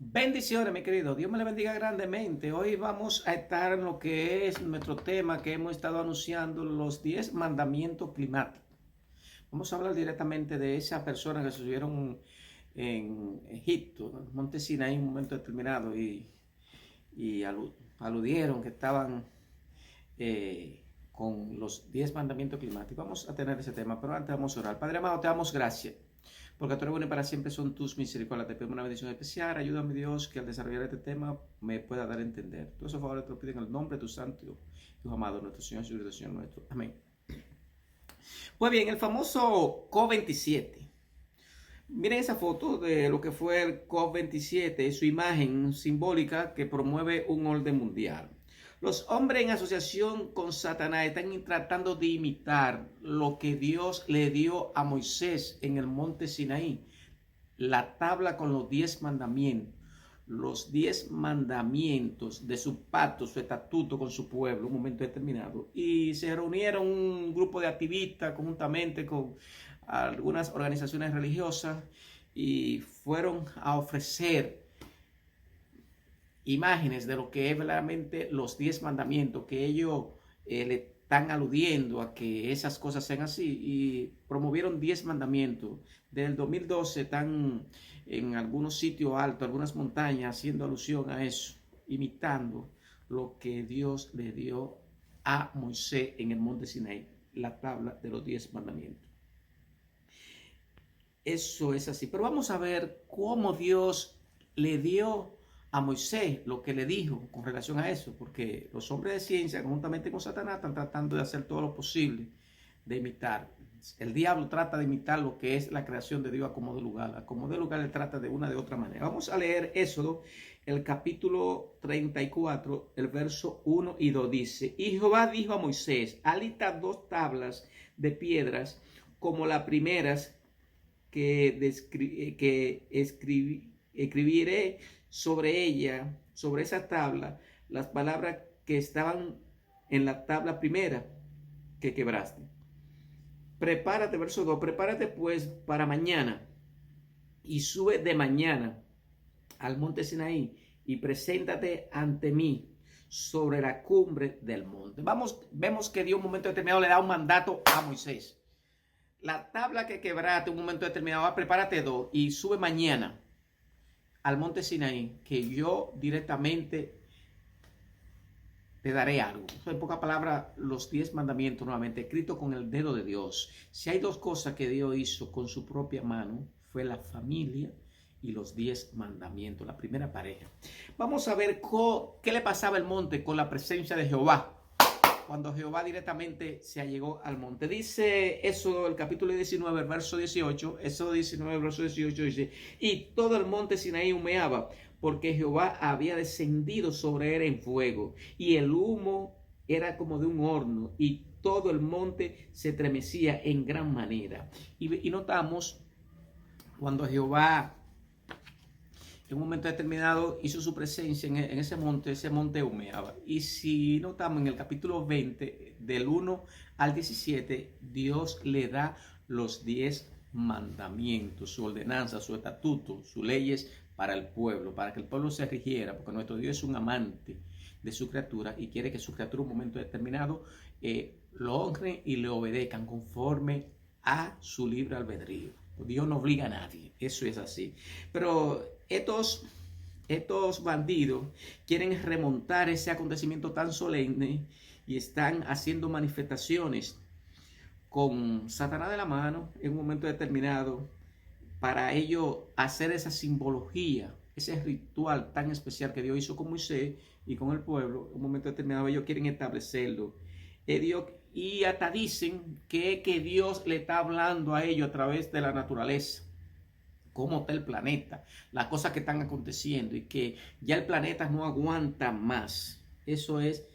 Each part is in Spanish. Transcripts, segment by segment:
Bendiciones, mi querido. Dios me le bendiga grandemente. Hoy vamos a estar en lo que es nuestro tema que hemos estado anunciando, los 10 mandamientos climáticos. Vamos a hablar directamente de esas personas que estuvieron en Egipto, en el Monte Sinaí, en un momento determinado, y aludieron que estaban con los 10 mandamientos climáticos. Vamos a tener ese tema, pero antes vamos a orar. Padre amado, te damos gracias. Porque tú eres bueno y para siempre son tus misericordias. Te pido una bendición especial. Ayúdame, Dios, que al desarrollar este tema me pueda dar a entender. Todos esos favores te lo pido en el nombre de tu santo Hijo amado, nuestro Señor y Señor nuestro. Amén. Pues bien, el famoso COP27. Miren esa foto de lo que fue el COP27, su imagen simbólica que promueve un orden mundial. Los hombres en asociación con Satanás están tratando de imitar lo que Dios le dio a Moisés en el monte Sinaí, la tabla con los 10 mandamientos, los 10 mandamientos de su pacto, su estatuto con su pueblo, un momento determinado. Y se reunieron un grupo de activistas conjuntamente con algunas organizaciones religiosas y fueron a ofrecer imágenes de lo que es verdaderamente los 10 mandamientos, que ellos le están aludiendo a que esas cosas sean así, y promovieron 10 mandamientos. Desde el 2012 están en algunos sitios altos, algunas montañas, haciendo alusión a eso, imitando lo que Dios le dio a Moisés en el monte Sinaí, la tabla de los 10 mandamientos. Eso es así. Pero vamos a ver cómo Dios le dio a Moisés lo que le dijo con relación a eso, porque los hombres de ciencia, conjuntamente con Satanás, están tratando de hacer todo lo posible de imitar. El diablo trata de imitar lo que es la creación de Dios a como de lugar. A como de lugar le trata de una de otra manera. Vamos a leer Éxodo, el capítulo 34, el verso 1 y 2. Dice: Y Jehová dijo a Moisés: alita 2 tablas de piedras como las primeras que escribiré sobre ella, sobre esa tabla, las palabras que estaban en la tabla primera que quebraste. Prepárate, verso 2, prepárate pues para mañana y sube de mañana al monte Sinaí y preséntate ante mí sobre la cumbre del monte. Vemos que Dios en un momento determinado le da un mandato a Moisés. La tabla que quebraste en un momento determinado, prepárate 2 y sube mañana al monte Sinaí, que yo directamente te daré algo. En pocas palabras, los 10 mandamientos nuevamente, escritos con el dedo de Dios. Si hay 2 cosas que Dios hizo con su propia mano, fue la familia y los 10 mandamientos, la primera pareja. Vamos a ver qué le pasaba al monte con la presencia de Jehová, cuando Jehová directamente se allegó al monte. Dice eso, el capítulo 19, el verso 18, eso 19, el verso 18 dice: y todo el monte Sinaí humeaba, porque Jehová había descendido sobre él en fuego, y el humo era como de un horno, y todo el monte se estremecía en gran manera. Y notamos cuando Jehová en un momento determinado hizo su presencia en ese monte humeaba. Y si notamos en el capítulo 20, del 1 al 17, Dios le da los 10 mandamientos, su ordenanza, su estatuto, sus leyes para el pueblo, para que el pueblo se rigiera, porque nuestro Dios es un amante de su criatura y quiere que su criatura en un momento determinado lo honren y le obedezcan conforme a su libre albedrío. Dios no obliga a nadie, eso es así. Pero estos bandidos quieren remontar ese acontecimiento tan solemne y están haciendo manifestaciones con Satanás de la mano en un momento determinado para ello hacer esa simbología, ese ritual tan especial que Dios hizo con Moisés y con el pueblo. En un momento determinado ellos quieren establecerlo. Y hasta dicen que Dios le está hablando a ellos a través de la naturaleza, cómo está el planeta, las cosas que están aconteciendo y que ya el planeta no aguanta más. Eso es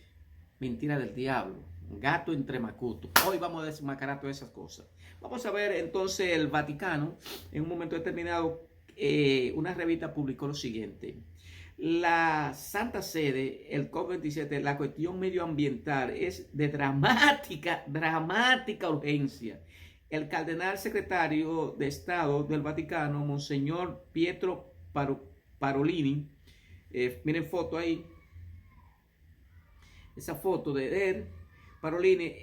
mentira del diablo, gato entre macuto. Hoy vamos a desmascarar todas esas cosas. Vamos a ver entonces el Vaticano. En un momento determinado, una revista publicó lo siguiente: la Santa Sede, el COP27, la cuestión medioambiental es de dramática urgencia. El cardenal secretario de Estado del Vaticano, Monseñor Pietro Parolini. Miren foto ahí. Esa foto de él, Parolini,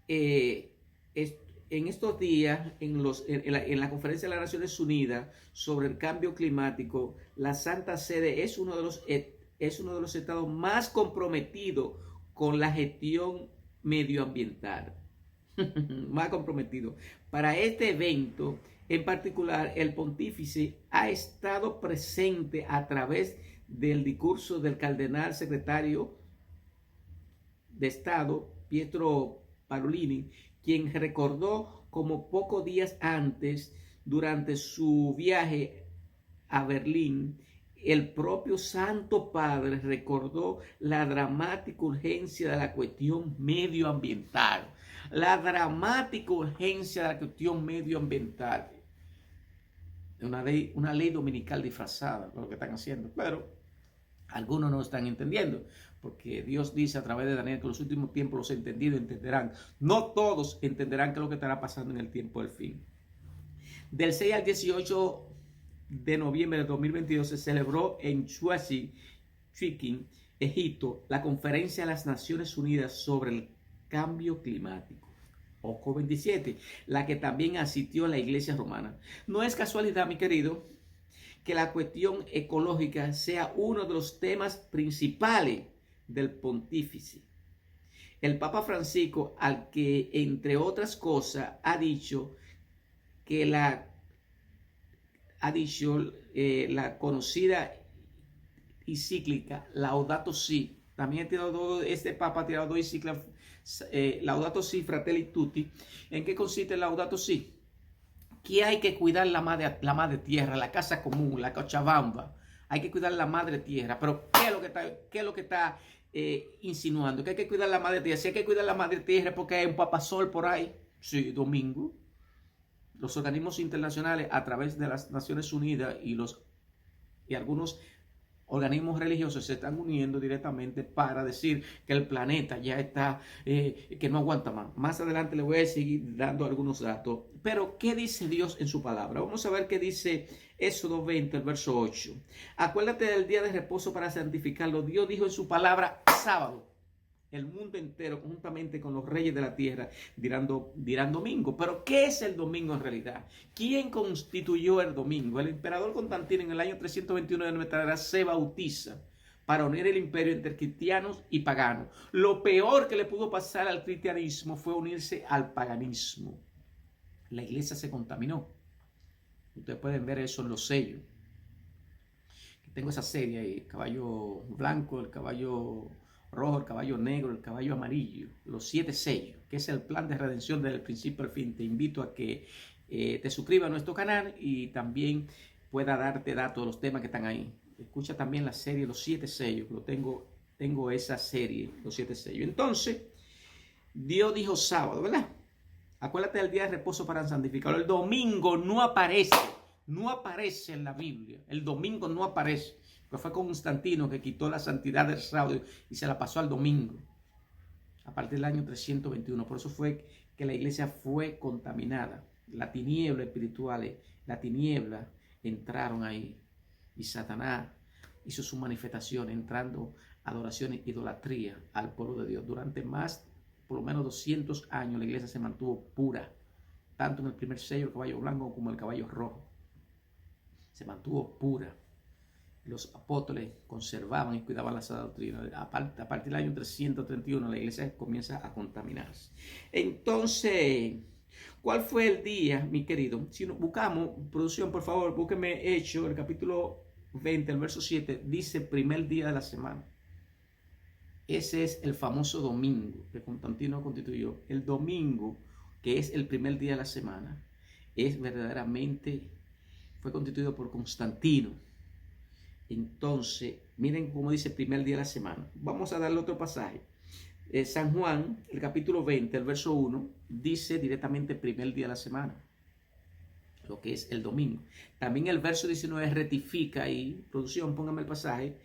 en estos días, en la Conferencia de las Naciones Unidas sobre el cambio climático, la Santa Sede es uno de los estados más comprometidos con la gestión medioambiental. Más comprometido. Para este evento en particular, el pontífice ha estado presente a través del discurso del cardenal secretario de Estado, Pietro Parolini, quien recordó como pocos días antes, durante su viaje a Berlín, el propio Santo Padre recordó la dramática urgencia de la cuestión medioambiental. La dramática urgencia de la cuestión medioambiental. Una ley dominical disfrazada, lo que están haciendo, pero algunos no están entendiendo, porque Dios dice a través de Daniel que en los últimos tiempos los entendidos entenderán. No todos entenderán qué es lo que estará pasando en el tiempo del fin. Del 6 al 18 de noviembre de 2022 se celebró en Chiquín, Egipto, la Conferencia de las Naciones Unidas sobre el Cambio Climático, o COP27, la que también asistió a la Iglesia Romana. No es casualidad, mi querido, que la cuestión ecológica sea uno de los temas principales del pontífice. El Papa Francisco, al que, entre otras cosas, ha dicho que la conocida encíclica Laudato Si, también este Papa ha tirado dos encíclicas, Laudato Si, Fratelli Tutti. ¿En qué consiste Laudato Si? Que hay que cuidar la madre tierra, la casa común, la Cochabamba. Hay que cuidar la madre tierra. Pero ¿qué es lo que está insinuando? Que hay que cuidar la madre tierra. Si hay que cuidar la madre tierra porque hay un papasol por ahí. Sí, domingo. Los organismos internacionales, a través de las Naciones Unidas y algunos organismos religiosos, se están uniendo directamente para decir que el planeta ya está, que no aguanta más. Más adelante le voy a seguir dando algunos datos. Pero, ¿qué dice Dios en su palabra? Vamos a ver qué dice Éxodo 20, el verso 8. Acuérdate del día de reposo para santificarlo. Dios dijo en su palabra, sábado. El mundo entero, conjuntamente con los reyes de la tierra, dirán domingo. Pero, ¿qué es el domingo en realidad? ¿Quién constituyó el domingo? El emperador Constantino, en el año 321 de nuestra era, se bautiza para unir el imperio entre cristianos y paganos. Lo peor que le pudo pasar al cristianismo fue unirse al paganismo. La iglesia se contaminó. Ustedes pueden ver eso en los sellos. Tengo esa serie ahí, el caballo blanco, el caballo rojo, el caballo negro, el caballo amarillo, los 7 sellos, que es el plan de redención desde el principio al fin. Te invito a que te suscribas a nuestro canal y también pueda darte datos de los temas que están ahí. Escucha también la serie Los 7 sellos, tengo esa serie, Los 7 sellos. Entonces, Dios dijo sábado, ¿verdad? Acuérdate del día de reposo para santificarlo. El domingo no aparece en la Biblia. El domingo no aparece. Porque fue Constantino que quitó la santidad del sábado y se la pasó al domingo. A partir del año 321. Por eso fue que la iglesia fue contaminada. La tiniebla espiritual, la tiniebla entraron ahí. Y Satanás hizo su manifestación entrando adoración e idolatría al pueblo de Dios. Durante por lo menos 200 años la iglesia se mantuvo pura. Tanto en el primer sello, el caballo blanco, como el caballo rojo. Se mantuvo pura. Los apóstoles conservaban y cuidaban la sana doctrina. A partir del año 331 la iglesia comienza a contaminarse. Entonces, ¿cuál fue el día, mi querido? Si nos buscamos, producción, por favor, búsqueme Hechos, el capítulo 20, el verso 7, dice primer día de la semana. Ese es el famoso domingo que Constantino constituyó. El domingo, que es el primer día de la semana, fue constituido por Constantino. Entonces, miren cómo dice primer día de la semana. Vamos a darle otro pasaje. San Juan, el capítulo 20, el verso 1, dice directamente primer día de la semana, lo que es el domingo. También el verso 19 rectifica ahí. Producción, póngame el pasaje.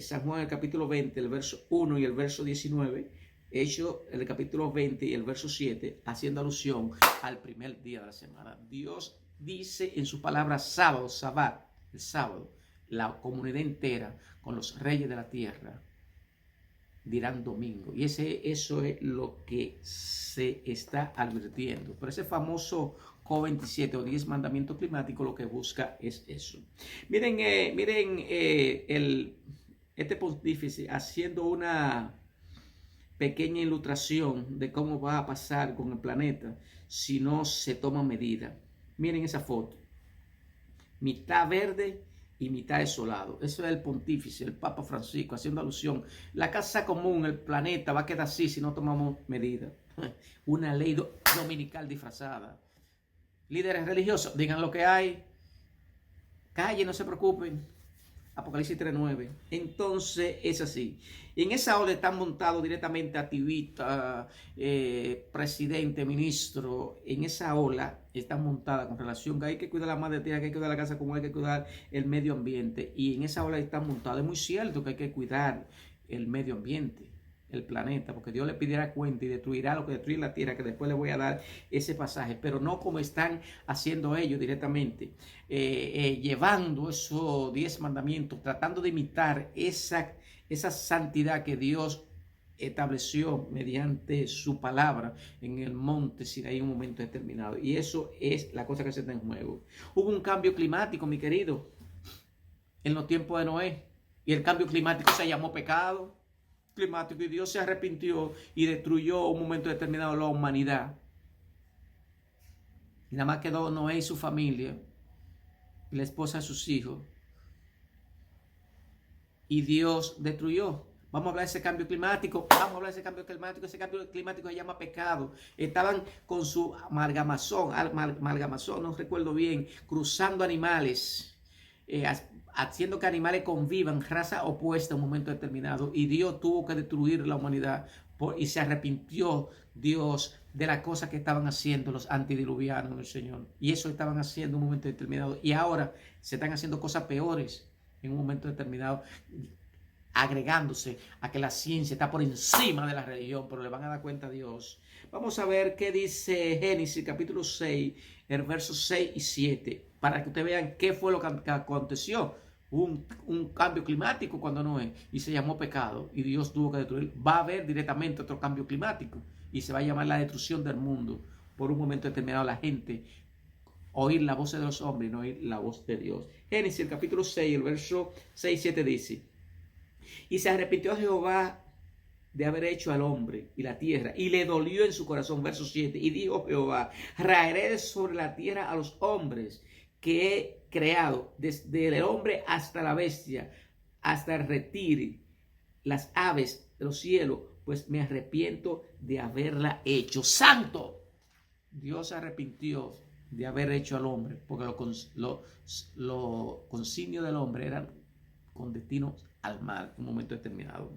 San Juan, el capítulo 20, el verso 1 y el verso 19. Hechos, el capítulo 20 y el verso 7, haciendo alusión al primer día de la semana. Dios dice en su palabra sábado, Sabbat, el sábado. la comunidad entera, con los reyes de la tierra, dirán domingo. Y eso es lo que se está advirtiendo. Pero ese famoso COP27 o 10 mandamientos climáticos lo que busca es eso. Miren, este pontífice haciendo una pequeña ilustración de cómo va a pasar con el planeta si no se toman medidas. Miren esa foto. Mitad verde y mitad desolado. Eso es el pontífice, el Papa Francisco, haciendo alusión. La casa común, el planeta, va a quedar así si no tomamos medidas. Una ley dominical disfrazada. Líderes religiosos, digan lo que hay. Calle, no se preocupen. Apocalipsis 3:9. Entonces es así. En esa ola están montados directamente activistas, presidente, ministro. En esa ola están montadas con relación que hay que cuidar la madre tierra, que hay que cuidar la casa común, hay que cuidar el medio ambiente. Y en esa ola están montados. Es muy cierto que hay que cuidar el medio ambiente, el planeta, porque Dios le pidiera cuenta y destruirá lo que destruye la tierra, que después le voy a dar ese pasaje, pero no como están haciendo ellos directamente, llevando esos 10 mandamientos, tratando de imitar esa santidad que Dios estableció mediante su palabra en el monte Sinaí en un momento determinado. Y eso es la cosa que se está en juego. Hubo un cambio climático, mi querido, en los tiempos de Noé, y el cambio climático se llamó pecado climático, y Dios se arrepintió y destruyó un momento determinado la humanidad. Y nada más quedó Noé y su familia, y la esposa de sus hijos, y Dios destruyó. Vamos a hablar de ese cambio climático. Vamos a hablar de ese cambio climático. Ese cambio climático se llama pecado. Estaban con su amalgamazón, no recuerdo bien, cruzando animales, haciendo que animales convivan, raza opuesta en un momento determinado. Y Dios tuvo que destruir la humanidad y se arrepintió Dios de las cosas que estaban haciendo los antidiluvianos del Señor. Y eso estaban haciendo en un momento determinado. Y ahora se están haciendo cosas peores en un momento determinado, agregándose a que la ciencia está por encima de la religión, pero le van a dar cuenta a Dios. Vamos a ver qué dice Génesis capítulo 6, el versos 6 y 7, para que ustedes vean qué fue lo que aconteció. Un cambio climático cuando Noé, y se llamó pecado, y Dios tuvo que destruir. Va a haber directamente otro cambio climático, y se va a llamar la destrucción del mundo. Por un momento determinado la gente oír la voz de los hombres y no oír la voz de Dios. Génesis el capítulo 6, el verso 6 y 7 dice: y se arrepintió Jehová de haber hecho al hombre y la tierra, y le dolió en su corazón. Verso 7, y dijo Jehová: raeré sobre la tierra a los hombres que he creado, desde el hombre hasta la bestia, hasta el reptil, las aves de los cielos, pues me arrepiento de haberla hecho. Santo, Dios se arrepintió de haber hecho al hombre, porque los consignios del hombre eran con destino al mal en un momento determinado.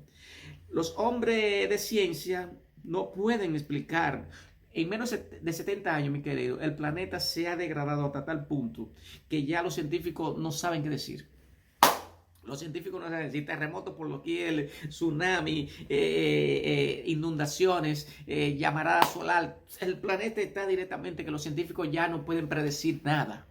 Los hombres de ciencia no pueden explicar. En menos de 70 años, mi querido, el planeta se ha degradado hasta tal punto que ya los científicos no saben qué decir. Los científicos no saben decir terremotos por doquier, tsunami, inundaciones, llamarada solar. El planeta está directamente que los científicos ya no pueden predecir nada.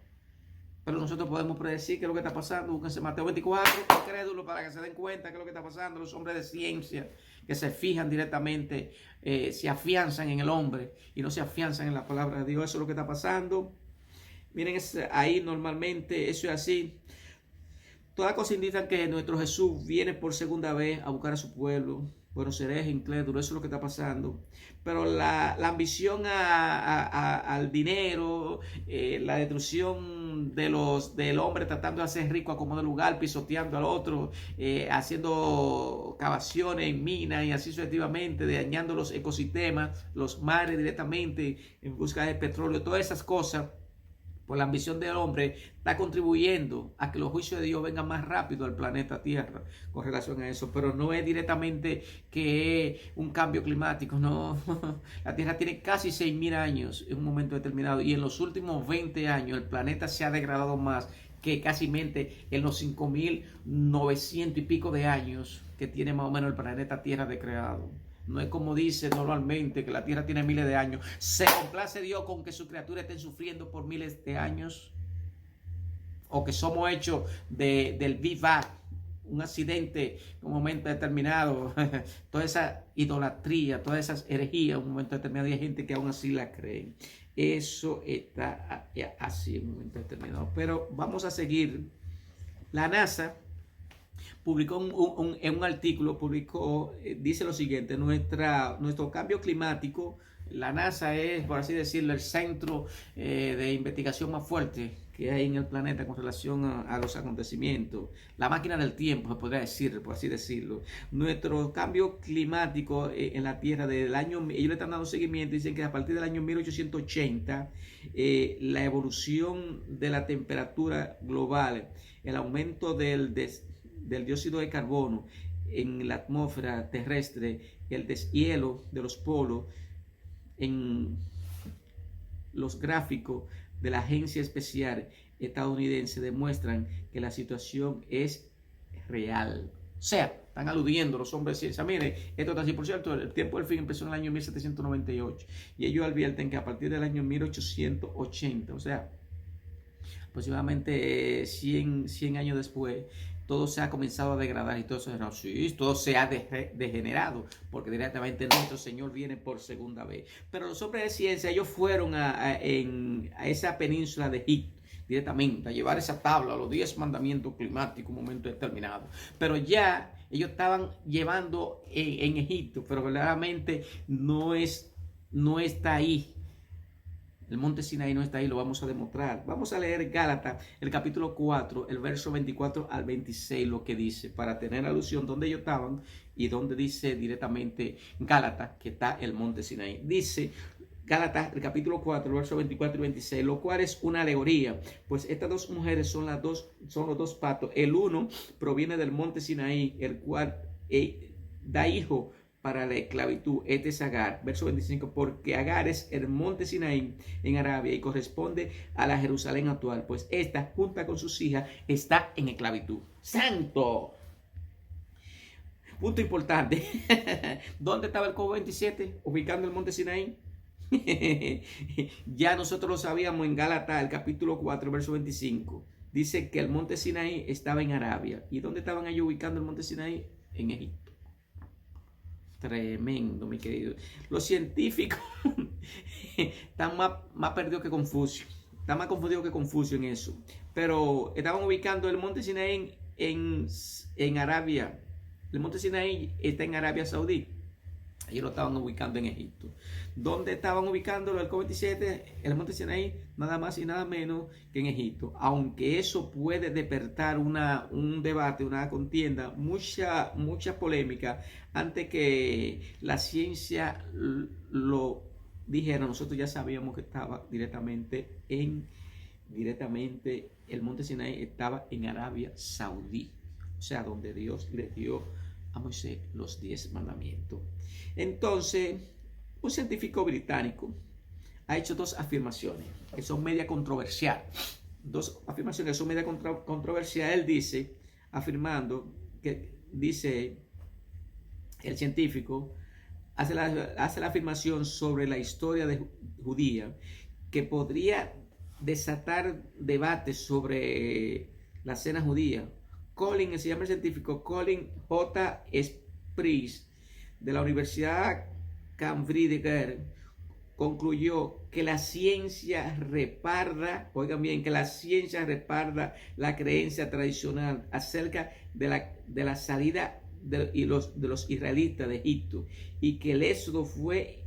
Pero nosotros podemos predecir qué es lo que está pasando. Búsquense Mateo 24, incrédulos, para que se den cuenta qué es lo que está pasando. Los hombres de ciencia que se fijan directamente, se afianzan en el hombre y no se afianzan en la palabra de Dios. Eso es lo que está pasando. Miren, ahí normalmente eso es así. Todas cosas indican que nuestro Jesús viene por segunda vez a buscar a su pueblo. Bueno, seréis incrédulos, eso es lo que está pasando. Pero la ambición al dinero, la destrucción del hombre tratando de hacer rico a como de lugar, pisoteando al otro, haciendo cavaciones en minas y así sucesivamente, dañando los ecosistemas, los mares directamente en busca de petróleo, todas esas cosas. Por la ambición del hombre, está contribuyendo a que los juicios de Dios vengan más rápido al planeta Tierra con relación a eso. Pero no es directamente que es un cambio climático, no. La Tierra tiene casi 6.000 años en un momento determinado, y en los últimos 20 años el planeta se ha degradado más que casi en los 5.900 y pico de años que tiene más o menos el planeta Tierra de creado. No es como dice normalmente que la tierra tiene miles de años. ¿Se complace Dios con que sus criaturas estén sufriendo por miles de años? o que somos hechos del Big Bang, un accidente en un momento determinado, toda esa idolatría, todas esas herejías en un momento determinado, y hay gente que aún así la cree. Eso está así en un momento determinado. Pero vamos a seguir. La NASA publicó en un artículo, dice lo siguiente: nuestro cambio climático, la NASA es, por así decirlo, el centro de investigación más fuerte que hay en el planeta con relación a los acontecimientos, la máquina del tiempo, se podría decir, por así decirlo. Nuestro cambio climático en la Tierra del año, ellos le están dando seguimiento, dicen que a partir del año 1880, la evolución de la temperatura global, el aumento del dióxido de carbono en la atmósfera terrestre, el deshielo de los polos, en los gráficos de la Agencia Especial Estadounidense demuestran que la situación es real. O sea, están aludiendo los hombres de ciencia. Mire, esto está así. Por cierto, el tiempo del fin empezó en el año 1798 y ellos advierten que a partir del año 1880, o sea, aproximadamente 100 años después, todo se ha comenzado a degradar y todo se ha degenerado, porque directamente nuestro Señor viene por segunda vez. Pero los hombres de ciencia, ellos fueron a esa península de Egipto directamente, a llevar esa tabla, los 10 mandamientos climáticos, un momento determinado. Pero ya ellos estaban llevando en Egipto, pero verdaderamente no está ahí. El monte Sinaí no está ahí, lo vamos a demostrar. Vamos a leer Gálatas, el capítulo 4, el verso 24 al 26, lo que dice, para tener alusión donde ellos estaban y donde dice directamente Gálatas que está el monte Sinaí. Dice Gálatas, el capítulo 4, el verso 24 y 26, lo cual es una alegoría, pues estas dos mujeres son los dos patos. El uno proviene del monte Sinaí, el cual da hijo para la esclavitud. Este es Agar, verso 25, porque Agar es el monte Sinaí en Arabia y corresponde a la Jerusalén actual, pues esta, junta con sus hijas, está en esclavitud. ¡Santo! Punto importante. ¿Dónde estaba el COVID-27? Ubicando el monte Sinaí. Ya nosotros lo sabíamos en Gálatas, el capítulo 4, verso 25. Dice que el monte Sinaí estaba en Arabia. ¿Y dónde estaban ellos ubicando el monte Sinaí? En Egipto. Tremendo, mi querido. Los científicos están más perdidos que Confucio. Están más confundidos que Confucio en eso. Pero estaban ubicando el monte Sinaí en Arabia. El monte Sinaí está en Arabia Saudí. Ellos lo estaban ubicando en Egipto. ¿Dónde estaban ubicándolo el COVID-27? El monte Sinaí, nada más y nada menos que en Egipto. Aunque eso puede despertar un debate, una contienda, mucha polémica, antes que la ciencia lo dijera, nosotros ya sabíamos que estaba directamente el monte Sinaí estaba en Arabia Saudí. O sea, donde Dios le dio a Moisés los 10 mandamientos. Entonces, un científico británico ha hecho dos afirmaciones que son media controversiales. Dos afirmaciones que son media controversiales. Él dice, el científico hace la afirmación sobre la historia judía que podría desatar debates sobre la cena judía. Se llama el científico Colin J. Sprice de la Universidad Cambridge, concluyó que la ciencia respalda la creencia tradicional acerca de la salida de los israelitas de Egipto, y que el éxodo fue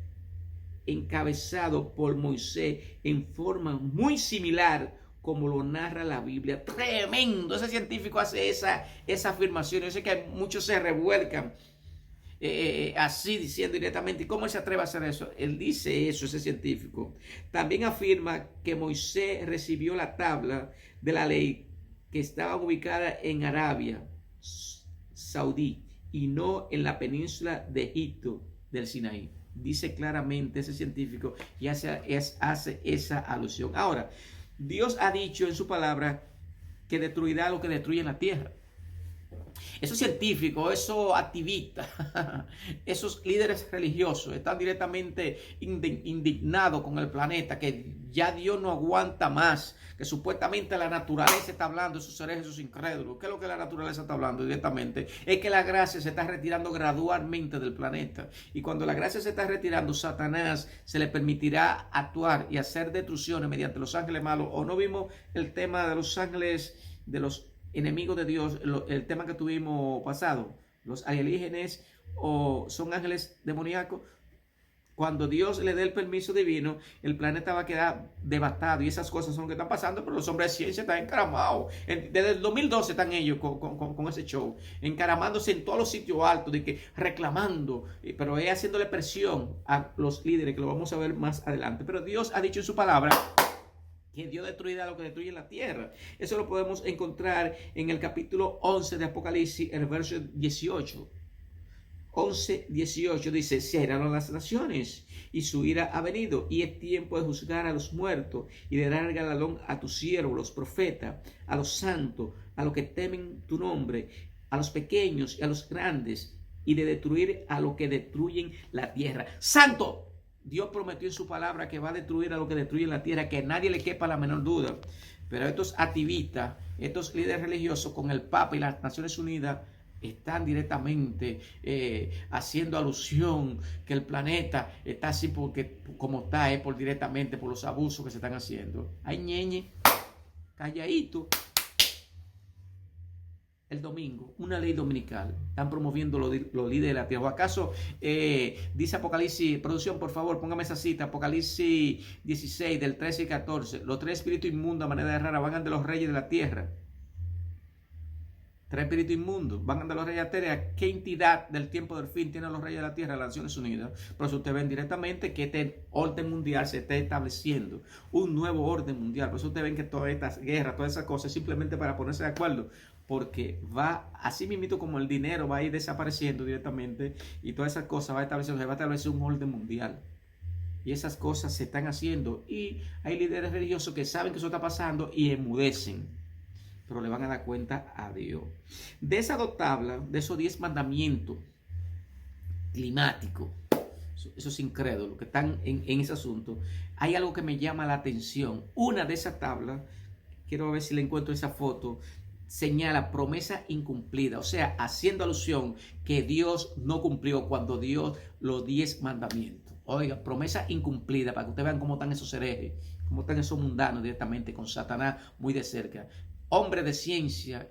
encabezado por Moisés en forma muy similar como lo narra la Biblia. Tremendo. Ese científico hace esa afirmación. Yo sé que muchos se revuelcan así diciendo directamente. ¿Y cómo él se atreve a hacer eso? Él dice eso, ese científico. También afirma que Moisés recibió la tabla de la ley que estaba ubicada en Arabia Saudí y no en la península de Egipto del Sinaí. Dice claramente ese científico y hace esa alusión. Ahora, Dios ha dicho en su palabra que destruirá lo que destruye en la tierra. Esos científicos, esos activistas, esos líderes religiosos están directamente indignados con el planeta, que ya Dios no aguanta más, que supuestamente la naturaleza está hablando, esos herejes, esos incrédulos. ¿Qué es lo que la naturaleza está hablando directamente? Es que la gracia se está retirando gradualmente del planeta. Y cuando la gracia se está retirando, Satanás se le permitirá actuar y hacer destrucciones mediante los ángeles malos. ¿O no vimos el tema de los ángeles, de los enemigos de Dios, el tema que tuvimos pasado, los alienígenas o son ángeles demoníacos? Cuando Dios le dé el permiso divino, el planeta va a quedar devastado y esas cosas son lo que están pasando, pero los hombres de ciencia están encaramados. Desde el 2012 están ellos con ese show, encaramándose en todos los sitios altos, de que reclamando, pero es haciéndole presión a los líderes, que lo vamos a ver más adelante. Pero Dios ha dicho en su palabra que Dios destruirá lo que destruye la tierra. Eso lo podemos encontrar en el capítulo 11 de Apocalipsis, el verso 18. 11:18 dice: se airaron las naciones y su ira ha venido, y es tiempo de juzgar a los muertos y de dar galardón a tus siervos, los profetas, a los santos, a los que temen tu nombre, a los pequeños y a los grandes, y de destruir a los que destruyen la tierra. ¡Santo! Dios prometió en su palabra que va a destruir a lo que destruye la tierra, que a nadie le quepa la menor duda. Pero estos activistas, estos líderes religiosos con el Papa y las Naciones Unidas están directamente haciendo alusión que el planeta está así porque como está, directamente por los abusos que se están haciendo. Ay, ñeñe, calladito. El domingo, una ley dominical. Están promoviendo los líderes de la tierra. ¿O acaso dice Apocalipsis, producción, por favor, póngame esa cita, Apocalipsis 16, del 13 y 14. Los tres espíritus inmundos a manera de rara van de los reyes de la tierra. Tres espíritus inmundos van de los reyes de la tierra. ¿Qué entidad del tiempo del fin tienen los reyes de la tierra? Las Naciones Unidas. Por eso ustedes ven directamente que este orden mundial se está estableciendo. Un nuevo orden mundial. Por eso ustedes ven que todas estas guerras, todas esas cosas, simplemente para ponerse de acuerdo. Porque va, así mismo como el dinero va a ir desapareciendo directamente y todas esas cosas va a establecer un orden mundial. Y esas cosas se están haciendo. Y hay líderes religiosos que saben que eso está pasando y enmudecen, pero le van a dar cuenta a Dios. De esas dos tablas, de esos 10 mandamientos climáticos, esos incrédulos que están en ese asunto, hay algo que me llama la atención. Una de esas tablas, quiero ver si le encuentro esa foto, señala promesa incumplida, o sea, haciendo alusión que Dios no cumplió cuando dio los 10 mandamientos. Oiga, promesa incumplida, para que ustedes vean cómo están esos herejes, cómo están esos mundanos directamente con Satanás muy de cerca. Hombres de ciencia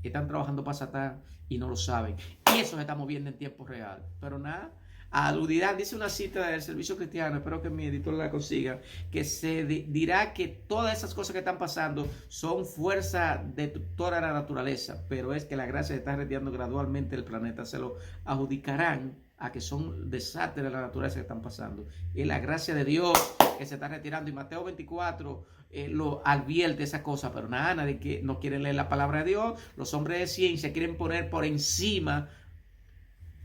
que están trabajando para Satanás y no lo saben. Y eso se está moviendo en tiempo real. Pero nada, aludirá, dice una cita del Servicio Cristiano, espero que mi editor la consiga, que se dirá que todas esas cosas que están pasando son fuerza destructora de la naturaleza, pero es que la gracia está retirando gradualmente el planeta. Se lo adjudicarán a que son desastres de la naturaleza que están pasando. Y la gracia de Dios que se está retirando. Y Mateo 24 lo advierte esa cosa, pero nadie que no quiere leer la palabra de Dios. Los hombres de ciencia quieren poner por encima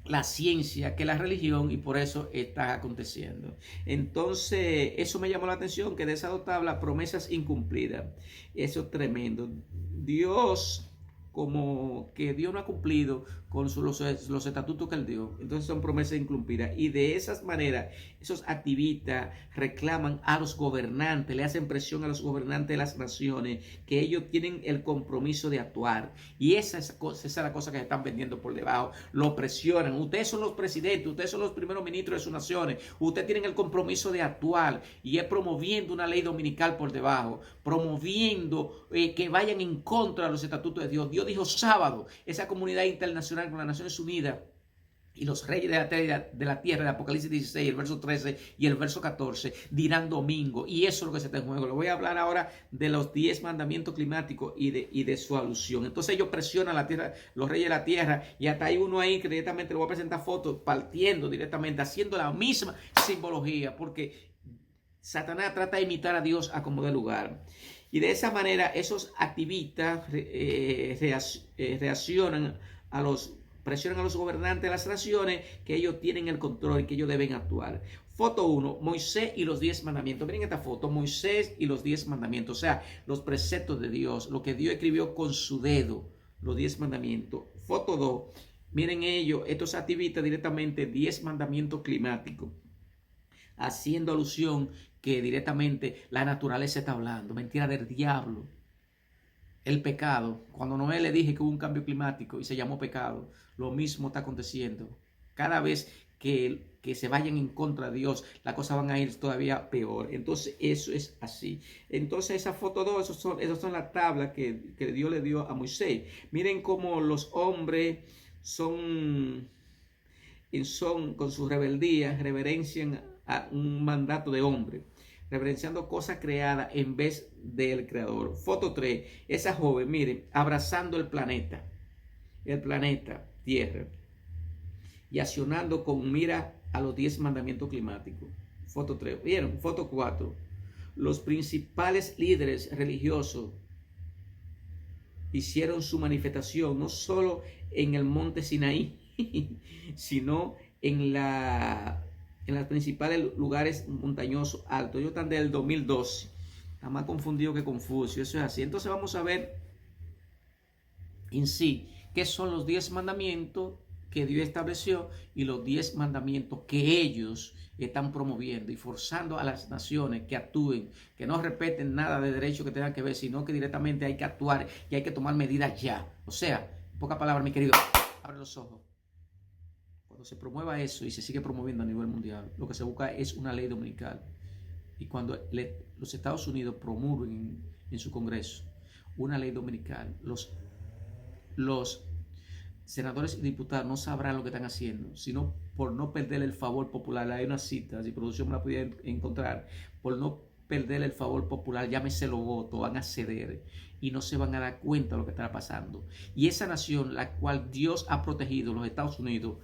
la ciencia que la religión, y por eso está aconteciendo. Entonces, eso me llamó la atención, que de esa dos tablas, promesas incumplidas. Eso es tremendo. Dios, como que Dios no ha cumplido con los estatutos que él dio, entonces son promesas incumplidas. Y de esas maneras, esos activistas reclaman a los gobernantes, le hacen presión a los gobernantes de las naciones, que ellos tienen el compromiso de actuar. Y esa es la cosa que se están vendiendo por debajo. Lo presionan. Ustedes son los presidentes, ustedes son los primeros ministros de sus naciones, ustedes tienen el compromiso de actuar. Y es promoviendo una ley dominical por debajo, promoviendo que vayan en contra de los estatutos de Dios. Dios dijo sábado, esa comunidad internacional con las Naciones Unidas y los reyes de la tierra, de Apocalipsis 16, el verso 13 y el verso 14, dirán domingo. Y eso es lo que se está en juego. Le voy a hablar ahora de los 10 mandamientos climáticos y de su alusión. Entonces ellos presionan a la tierra, los reyes de la tierra, y hasta hay uno ahí que directamente le voy a presentar fotos, partiendo directamente, haciendo la misma simbología, porque Satanás trata de imitar a Dios a como dé lugar. Y de esa manera esos activistas presionan a los gobernantes de las naciones que ellos tienen el control y que ellos deben actuar. Foto 1, Moisés y los 10 mandamientos. Miren esta foto, Moisés y los 10 mandamientos, o sea, los preceptos de Dios, lo que Dios escribió con su dedo. los 10 mandamientos. Foto 2. Miren ellos, estos activistas directamente 10 mandamientos climáticos, haciendo alusión que directamente la naturaleza está hablando. Mentira del diablo. El pecado. Cuando Noé le dije que hubo un cambio climático y se llamó pecado, lo mismo está aconteciendo. Cada vez que se vayan en contra de Dios, las cosas van a ir todavía peor. Entonces eso es así. Entonces esa foto 2, esas son las tablas que Dios le dio a Moisés. Miren cómo los hombres son con su rebeldía, reverencian a un mandato de hombre, reverenciando cosas creadas en vez del creador. Foto 3, esa joven, miren, abrazando el planeta Tierra, y accionando con mira a los 10 mandamientos climáticos. Foto 3, ¿vieron? Foto 4, los principales líderes religiosos hicieron su manifestación no solo en el monte Sinaí, sino en los principales lugares montañosos altos. Ellos están del 2012. Está más confundido que Confucio. Eso es así. Entonces vamos a ver en sí qué son los 10 mandamientos que Dios estableció y los 10 mandamientos que ellos están promoviendo y forzando a las naciones que actúen, que no respeten nada de derecho que tengan que ver, sino que directamente hay que actuar y hay que tomar medidas ya. O sea, en pocas palabras, mi querido, abre los ojos. Cuando se promueva eso y se sigue promoviendo a nivel mundial, lo que se busca es una ley dominical. Y cuando los Estados Unidos promulguen en su Congreso una ley dominical, los senadores y diputados no sabrán lo que están haciendo, sino por no perder el favor popular. Hay una cita, si producción me la pudiera encontrar, por no perder el favor popular, llámese los votos, van a ceder y no se van a dar cuenta de lo que está pasando. Y esa nación, la cual Dios ha protegido, los Estados Unidos,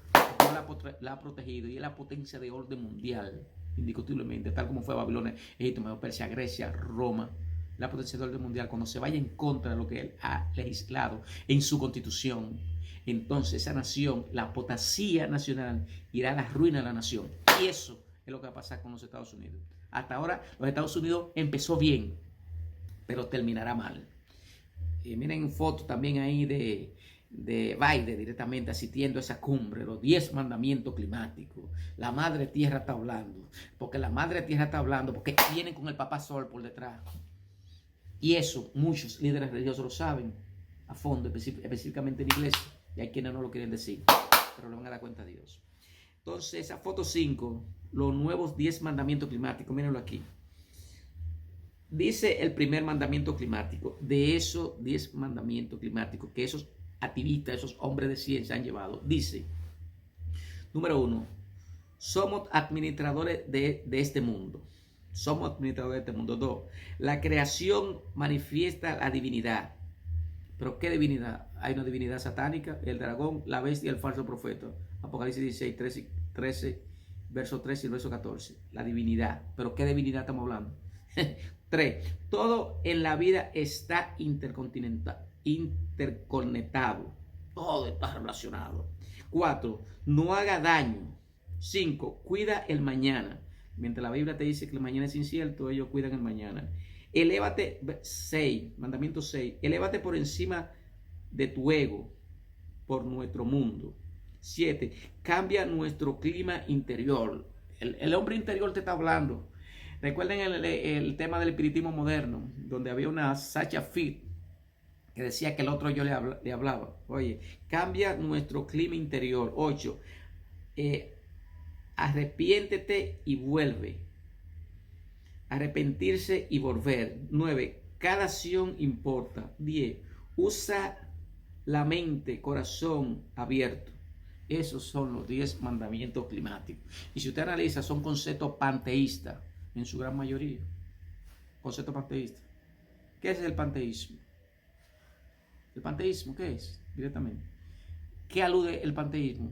la ha protegido y es la potencia de orden mundial, indiscutiblemente, tal como fue Babilonia, Egipto, Medio Persia, Grecia, Roma. La potencia de orden mundial, cuando se vaya en contra de lo que él ha legislado en su constitución, entonces esa nación, la apostasía nacional, irá a la ruina de la nación. Y eso es lo que va a pasar con los Estados Unidos. Hasta ahora los Estados Unidos empezó bien, pero terminará mal. Miren fotos también ahí de Biden directamente asistiendo a esa cumbre, los 10 mandamientos climáticos. La madre tierra está hablando, porque la madre tierra está hablando, porque vienen con el papá sol por detrás. Y eso muchos líderes religiosos lo saben a fondo, específicamente en la iglesia. Y hay quienes no lo quieren decir, pero le van a dar cuenta a Dios. Entonces, esa foto 5, los nuevos 10 mandamientos climáticos, mírenlo aquí. Dice el primer mandamiento climático, de esos 10 mandamientos climáticos que esos activistas, esos hombres de ciencia han llevado. Dice, número 1, somos administradores de este mundo. Somos administradores de este mundo. 2, la creación manifiesta la divinidad. ¿Pero qué divinidad? Hay una divinidad satánica, el dragón, la bestia y el falso profeta. Apocalipsis 16, 13, verso 13 y verso 14. La divinidad. ¿Pero qué divinidad estamos hablando? 3. Todo en la vida está interconectado. Todo está relacionado. 4. No haga daño. 5. Cuida el mañana. Mientras la Biblia te dice que el mañana es incierto, ellos cuidan el mañana. Elévate, 6, mandamiento 6, elévate por encima de tu ego, por nuestro mundo. 7, cambia nuestro clima interior. El hombre interior te está hablando. Recuerden el tema del espiritismo moderno, donde había una Sacha Fit que decía que el otro yo le hablaba. Oye, cambia nuestro clima interior. 8, arrepiéntete y vuelve. Arrepentirse y volver. 9, cada acción importa. 10, usa la mente, corazón abierto. Esos son los 10 mandamientos climáticos. Y si usted analiza, son conceptos panteístas en su gran mayoría. Concepto panteísta. ¿Qué es el panteísmo? ¿El panteísmo qué es? Directamente. ¿Qué alude el panteísmo?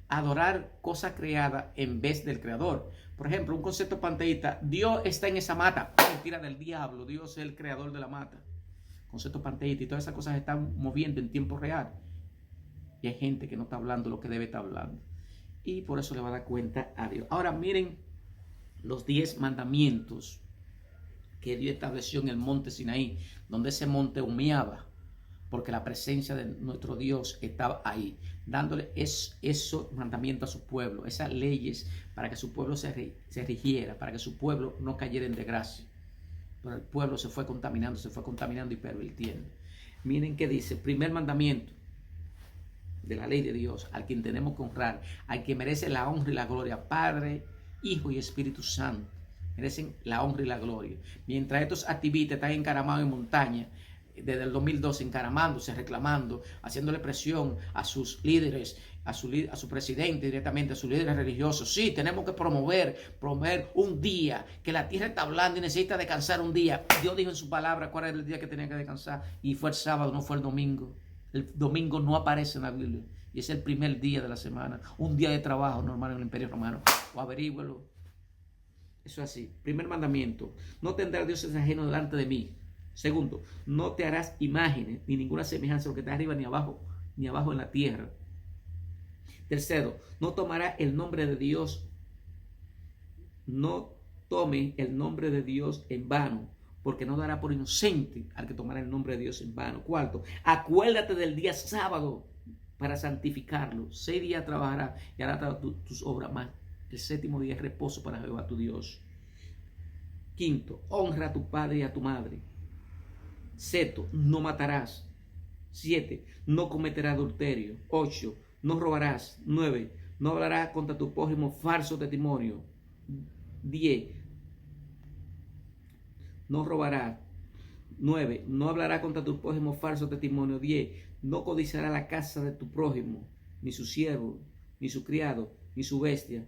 Adorar cosas creadas en vez del creador. Por ejemplo, un concepto panteísta: Dios está en esa mata. Mentira del diablo. Dios es el creador de la mata. Concepto panteísta. Y todas esas cosas se están moviendo en tiempo real. Y hay gente que no está hablando lo que debe estar hablando. Y por eso le va a dar cuenta a Dios. Ahora miren los 10 mandamientos que Dios estableció en el monte Sinaí, donde ese monte humeaba porque la presencia de nuestro Dios estaba ahí, dándole esos mandamientos a su pueblo, esas leyes para que su pueblo se rigiera, para que su pueblo no cayera en desgracia. Pero el pueblo se fue contaminando y pervirtiendo. Miren qué dice, primer mandamiento de la ley de Dios, al quien tenemos que honrar, al que merece la honra y la gloria, Padre, Hijo y Espíritu Santo, merecen la honra y la gloria. Mientras estos activistas están encaramados en montaña, desde el 2012, encaramándose, reclamando, haciéndole presión a sus líderes, a su presidente directamente, a sus líderes religiosos. Sí, tenemos que promover un día, que la tierra está blanda y necesita descansar un día. Dios dijo en su palabra cuál era el día que tenía que descansar, y fue el sábado, no fue el domingo. El domingo no aparece en la Biblia, y es el primer día de la semana, un día de trabajo normal en el Imperio Romano. O averígüelo. Eso es así. Primer mandamiento, no tendrás dioses ajenos delante de mí. Segundo, no te harás imágenes ni ninguna semejanza de lo que está arriba ni abajo en la tierra. Tercero, no tomarás el nombre de Dios. No tome el nombre de Dios en vano, porque no dará por inocente al que tomará el nombre de Dios en vano. Cuarto, acuérdate del día sábado para santificarlo. 6 días trabajarás y harás tus obras más. El séptimo día es reposo para Jehová tu Dios. Quinto, honra a tu padre y a tu madre. Sexto, no matarás. 7, no cometerás adulterio. 8, no robarás. 9, no hablarás contra tu prójimo falso testimonio. 10, no robarás. 9, no hablarás contra tu prójimo falso testimonio. 10, no codiciarás la casa de tu prójimo, ni su siervo, ni su criado, ni su bestia,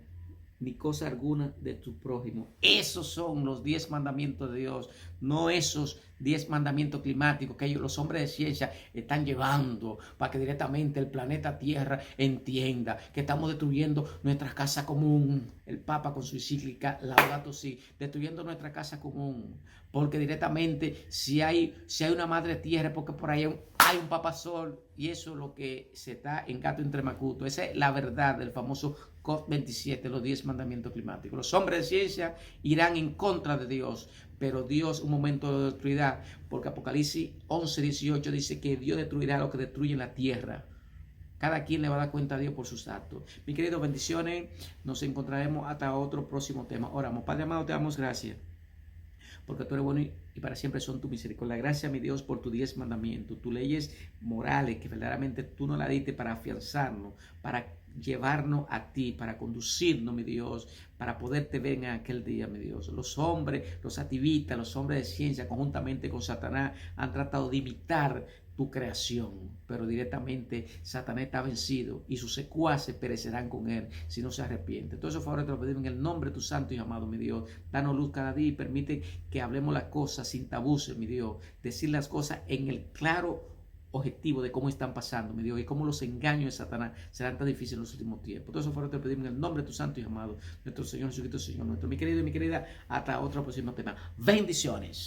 ni cosa alguna de tu prójimo. Esos son los 10 mandamientos de Dios, no esos 10 mandamientos climáticos que ellos, los hombres de ciencia, están llevando para que directamente el planeta Tierra entienda que estamos destruyendo nuestra casa común. El Papa con su encíclica Laudato Si, destruyendo nuestra casa común, porque directamente si hay una madre tierra, porque por ahí hay un Papa Sol, y eso es lo que se está en gato entre macuto. Esa es la verdad del famoso COP27, los 10 mandamientos climáticos. Los hombres de ciencia irán en contra de Dios, pero Dios un momento lo destruirá, porque Apocalipsis 11:18 dice que Dios destruirá lo que destruye la tierra. Cada quien le va a dar cuenta a Dios por sus actos. Mis queridos, bendiciones. Nos encontraremos hasta otro próximo tema. Oramos. Padre amado, te damos gracias, porque tú eres bueno y para siempre son tu misericordia. Gracias, mi Dios, por tus 10 mandamientos, tus leyes morales que verdaderamente tú nos la diste para afianzarnos, para llevarnos a ti, para conducirnos, mi Dios, para poderte ver en aquel día, mi Dios. Los hombres, los activistas, los hombres de ciencia, conjuntamente con Satanás, han tratado de imitar tu creación, pero directamente Satanás está vencido y sus secuaces perecerán con él si no se arrepiente. Todo eso, por favor, te lo pedimos en el nombre de tu santo y amado, mi Dios. Danos luz cada día y permite que hablemos las cosas sin tabúes, mi Dios. Decir las cosas en el claro objetivo de cómo están pasando, mi Dios, y cómo los engaños de Satanás serán tan difíciles en los últimos tiempos. Todo eso, por favor, te lo pedimos en el nombre de tu santo y amado, nuestro Señor Jesucristo, Señor nuestro. Mi querido y mi querida, hasta otro próximo tema. Bendiciones.